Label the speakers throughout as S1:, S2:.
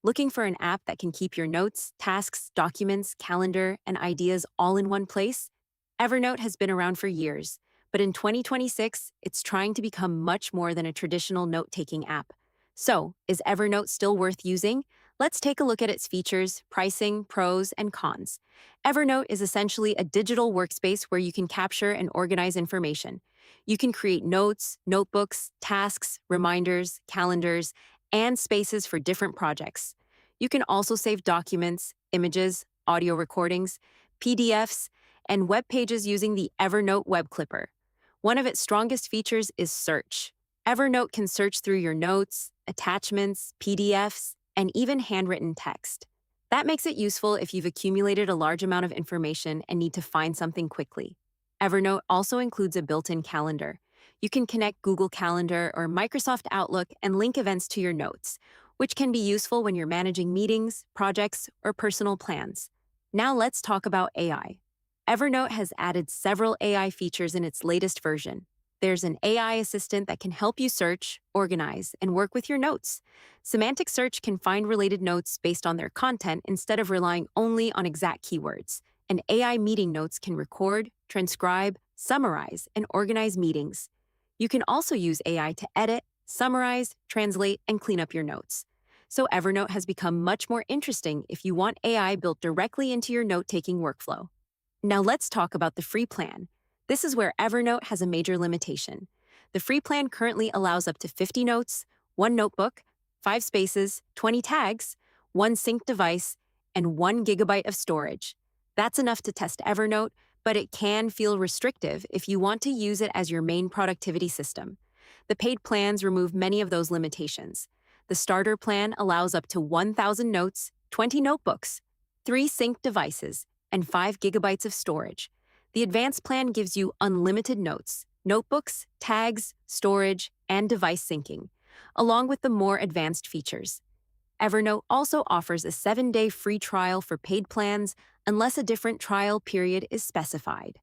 S1: Looking for an app that can keep your notes, tasks, documents, calendar, and ideas all in one place? Evernote has been around for years, but in 2026, it's trying to become much more than a traditional note taking app. So, is Evernote still worth using? Let's take a look at its features, pricing, pros, and cons. Evernote is essentially a digital workspace where you can capture and organize information. You can create notes, notebooks, tasks, reminders, calendars, and spaces for different projects. You can also save documents, images, audio recordings, PDFs, and web pages using the Evernote web clipper. One of its strongest features is search. Evernote can search through your notes, attachments, PDFs, and even handwritten text. That makes it useful if you've accumulated a large amount of information and need to find something quickly. Evernote also includes a built-in calendar. You can connect Google Calendar or Microsoft Outlook and link events to your notes, which can be useful when you're managing meetings, projects, or personal plans. Now let's talk about AI. Evernote has added several AI features in its latest version. There's an AI assistant that can help you search, organize, and work with your notes. Semantic search can find related notes based on their content instead of relying only on exact keywords. And AI meeting notes can record, transcribe, summarize, and organize meetings. You can also use AI to edit, summarize, translate, and clean up your notes. So Evernote has become much more interesting if you want AI built directly into your note-taking workflow. Now let's talk about the free plan. This is where Evernote has a major limitation. The free plan currently allows up to 50 notes, one notebook, 5 spaces, 20 tags, one sync device, and 1 gigabyte of storage. That's enough to test Evernote, but it can feel restrictive if you want to use it as your main productivity system. The paid plans remove many of those limitations. The starter plan allows up to 1,000 notes, 20 notebooks, 3 sync devices, and 5 gigabytes of storage. The advanced plan gives you unlimited notes, notebooks, tags, storage, and device syncing, along with the more advanced features. Evernote also offers a 7-day free trial for paid plans unless a different trial period is specified.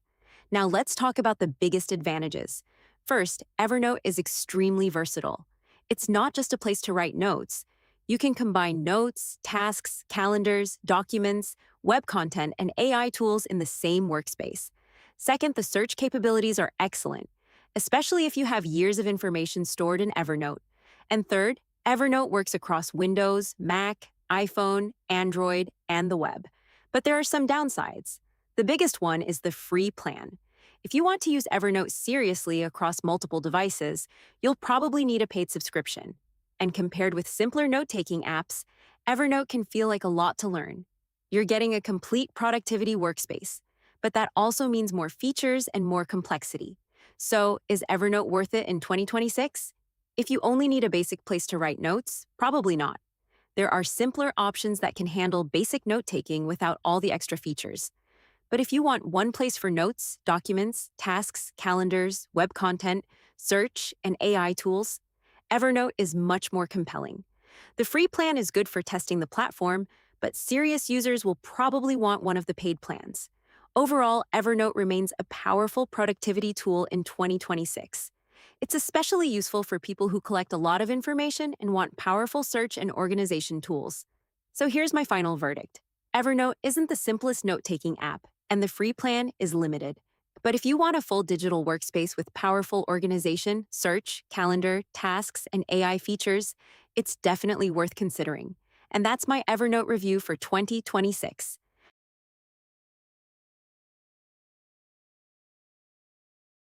S1: Now let's talk about the biggest advantages. First, Evernote is extremely versatile. It's not just a place to write notes. You can combine notes, tasks, calendars, documents, web content, and AI tools in the same workspace. Second, the search capabilities are excellent, especially if you have years of information stored in Evernote. And third, Evernote works across Windows, Mac, iPhone, Android, and the web. But there are some downsides. The biggest one is the free plan. If you want to use Evernote seriously across multiple devices, you'll probably need a paid subscription. And compared with simpler note-taking apps, Evernote can feel like a lot to learn. You're getting a complete productivity workspace, but that also means more features and more complexity. So, is Evernote worth it in 2026? If you only need a basic place to write notes, probably not. There are simpler options that can handle basic note-taking without all the extra features. But if you want one place for notes, documents, tasks, calendars, web content, search, and AI tools, Evernote is much more compelling. The free plan is good for testing the platform, but serious users will probably want one of the paid plans. Overall, Evernote remains a powerful productivity tool in 2026. It's especially useful for people who collect a lot of information and want powerful search and organization tools. So here's my final verdict. Evernote isn't the simplest note-taking app, and the free plan is limited. But if you want a full digital workspace with powerful organization, search, calendar, tasks, and AI features, it's definitely worth considering. And that's my Evernote review for 2026.